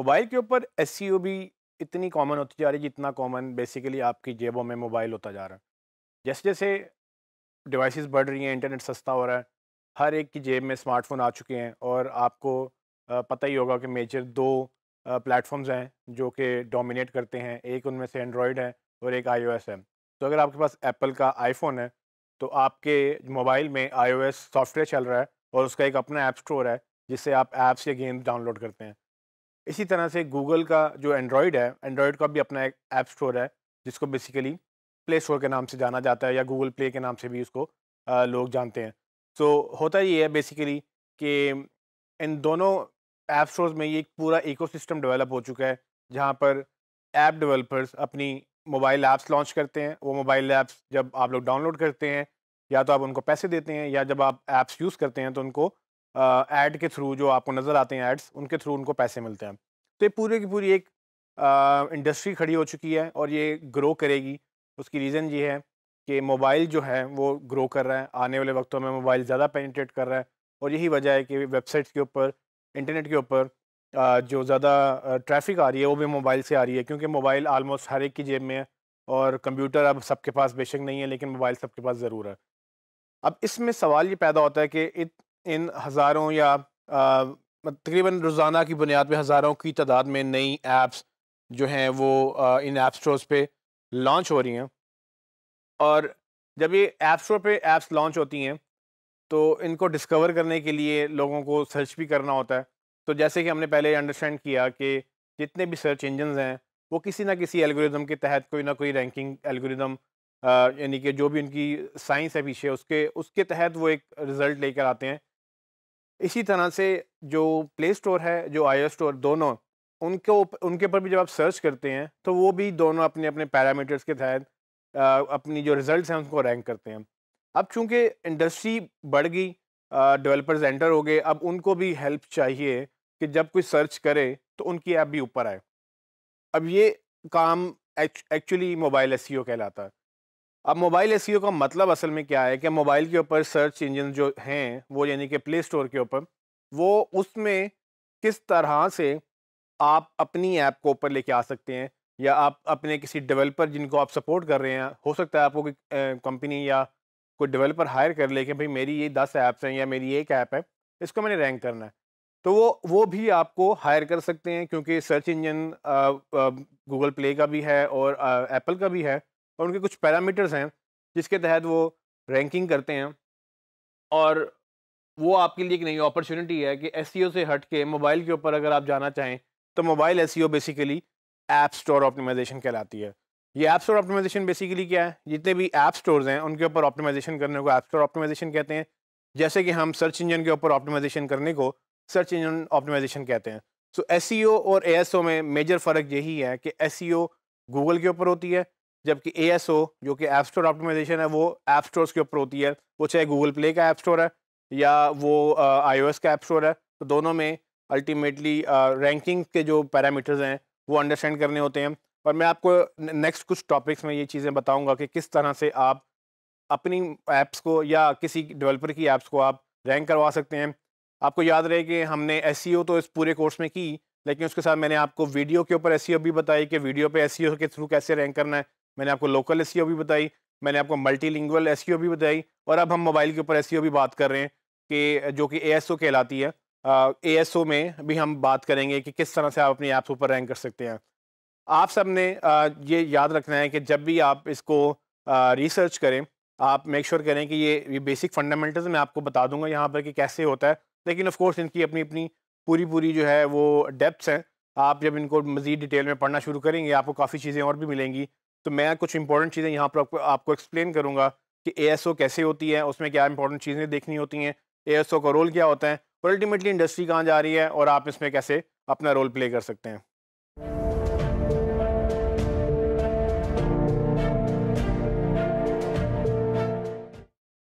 Mobile के ऊपर SEO भी इतनी कॉमन होती जा रही है जितना कॉमन बेसिकली आपकी जेबों में मोबाइल होता जा रहा है। जैसे जैसे डिवाइसेस बढ़ रही हैं, इंटरनेट सस्ता हो रहा है, हर एक की जेब में स्मार्टफोन आ चुके हैं और आपको पता ही होगा कि मेजर दो प्लेटफॉर्म्स हैं जो कि डोमिनेट करते हैं। एक उनमें से एंड्रॉयड है और एक आईओएस है। तो अगर आपके पास एप्पल का आईफोन है तो आपके मोबाइल में आईओएस सॉफ्टवेयर चल रहा है और उसका एक अपना ऐप स्टोर है जिससे आप ऐप्स या गेम्स डाउनलोड करते हैं। इसी तरह से गूगल का जो एंड्रॉयड है, एंड्रॉयड का भी अपना एक ऐप स्टोर है जिसको बेसिकली प्ले स्टोर के नाम से जाना जाता है या गूगल प्ले के नाम से भी उसको लोग जानते हैं। सो होता ये है बेसिकली कि इन दोनों ऐप स्टोर्स में ये एक पूरा इकोसिस्टम डेवलप हो चुका है जहाँ पर ऐप डेवलपर्स अपनी मोबाइल ऐप्स लॉन्च करते हैं। वो मोबाइल ऐप्स जब आप लोग डाउनलोड करते हैं या तो आप उनको पैसे देते हैं या जब आप ऐप्स यूज़ करते हैं तो उनको ऐड के थ्रू जो आपको नज़र आते हैं एड्स, उनके थ्रू उनको पैसे मिलते हैं। तो ये पूरी की पूरी एक इंडस्ट्री खड़ी हो चुकी है और ये ग्रो करेगी। उसकी रीज़न ये है कि मोबाइल जो है वो ग्रो कर रहा है, आने वाले वक्तों में मोबाइल ज़्यादा पेनिट्रेट कर रहा है और यही वजह है कि वेबसाइट्स के ऊपर, इंटरनेट के ऊपर जो ज़्यादा ट्रैफ़िक आ रही है वो भी मोबाइल से आ रही है, क्योंकि मोबाइल ऑलमोस्ट हर एक की जेब में है और कंप्यूटर अब सबके पास बेशक नहीं है लेकिन मोबाइल सबके पास ज़रूर है। अब इसमें सवाल ये पैदा होता है कि इन हज़ारों या तकरीबन रोज़ाना की बुनियाद पे हज़ारों की तादाद में नई ऐप्स जो हैं वो इन ऐप स्टोर्स पे लॉन्च हो रही हैं। और जब ये ऐप स्टोर पे ऐप्स लॉन्च होती हैं तो इनको डिस्कवर करने के लिए लोगों को सर्च भी करना होता है। तो जैसे कि हमने पहले अंडरस्टैंड किया कि जितने भी सर्च इंजन्स हैं वो किसी ना किसी एल्गोरिदम के तहत कोई ना कोई रैंकिंग एल्गोरिदम, यानी कि जो भी उनकी साइंस है पीछे उसके उसके तहत वो एक रिज़ल्ट लेकर आते हैं। इसी तरह से जो प्ले स्टोर है, जो आईओएस स्टोर, दोनों उनके ऊपर भी जब आप सर्च करते हैं तो वो भी दोनों अपने अपने पैरामीटर्स के तहत अपनी जो रिजल्ट्स हैं उनको रैंक करते हैं। अब चूंकि इंडस्ट्री बढ़ गई, डेवलपर्स एंटर हो गए, अब उनको भी हेल्प चाहिए कि जब कोई सर्च करे तो उनकी ऐप भी ऊपर आए। अब ये काम एक्चुअली मोबाइल एसईओ कहलाता है। अब मोबाइल एसईओ का मतलब असल में क्या है कि मोबाइल के ऊपर सर्च इंजन जो हैं वो, यानी कि प्ले स्टोर के ऊपर, वो उसमें किस तरह से आप अपनी ऐप को ऊपर लेके आ सकते हैं या आप अपने किसी डेवलपर जिनको आप सपोर्ट कर रहे हैं, हो सकता है आपको कोई कंपनी या कोई डेवलपर हायर कर ले कि भाई मेरी ये 10 ऐप्स हैं या मेरी एक ऐप है, इसको मैंने रैंक करना है। तो वो भी आपको हायर कर सकते हैं क्योंकि सर्च इंजन गूगल प्ले का भी है और एप्पल का भी है और उनके कुछ पैरामीटर्स हैं जिसके तहत वो रैंकिंग करते हैं। और वो आपके लिए एक नई अपॉर्चुनिटी है कि एसईओ से हट के मोबाइल के ऊपर अगर आप जाना चाहें तो mobile SEO basically app store optimization कहलाती है। ये ऐप स्टोर ऑप्टिमाइजेशन बेसिकली क्या है, जितने भी ऐप स्टोर्स हैं उनके ऊपर ऑप्टिमाइजेशन करने को ऐप स्टोर ऑप्टिमाइजेशन कहते हैं। जैसे कि हम सर्च इंजन के ऊपर ऑप्टिमाइजेशन करने को सर्च इंजन ऑप्टिमाइजेशन कहते हैं। सो एसईओ और एएसओ में मेजर फ़र्क यही है कि एसईओ गूगल के ऊपर होती है, जबकि एएसओ जो कि ऐप स्टोर ऑप्टिमाइजेशन है वो ऐप स्टोर्स के ऊपर होती है। वो चाहे गूगल प्ले का ऐप स्टोर है या वो आईओएस का ऐप स्टोर है, तो दोनों में अल्टीमेटली रैंकिंग के जो पैरामीटर्स हैं वो अंडरस्टैंड करने होते हैं। और मैं आपको नेक्स्ट कुछ टॉपिक्स में ये चीज़ें बताऊंगा कि किस तरह से आप अपनी ऐप्स को या किसी डेवलपर की ऐप्स को आप रैंक करवा सकते हैं। आपको याद रहे कि हमने एसईओ तो इस पूरे कोर्स में की, लेकिन उसके साथ मैंने आपको वीडियो के ऊपर एसईओ भी बताई कि वीडियो पे एसईओ के थ्रू कैसे रैंक करना है। मैंने आपको लोकल एसईओ भी बताई, मैंने आपको मल्टीलिंगुअल एसईओ भी बताई और अब हम मोबाइल के ऊपर एसईओ भी बात कर रहे हैं कि जो कि एएसओ कहलाती है। एएसओ में भी हम बात करेंगे कि किस तरह से आप अपनी ऐप्स ऊपर रैंक कर सकते हैं। आप सब ने ये याद रखना है कि जब भी आप इसको रिसर्च करें, आप मेक श्योर करें कि ये बेसिक फंडामेंटल्स मैं आपको बता दूंगा यहाँ पर कि कैसे होता है, लेकिन ऑफ कोर्स इनकी अपनी अपनी पूरी पूरी जो है वो डेप्थ्स हैं। आप जब इनको मज़ीद डिटेल में पढ़ना शुरू करेंगे आपको काफ़ी चीज़ें और भी मिलेंगी। तो मैं कुछ इंपॉर्टेंट चीज़ें यहाँ पर आपको एक्सप्लेन करूँगा कि एएसओ कैसे होती है, उसमें क्या इंपॉर्टेंट चीज़ें देखनी होती हैं, एएसओ का रोल क्या होता है और अल्टीमेटली इंडस्ट्री कहाँ जा रही है और आप इसमें कैसे अपना रोल प्ले कर सकते हैं।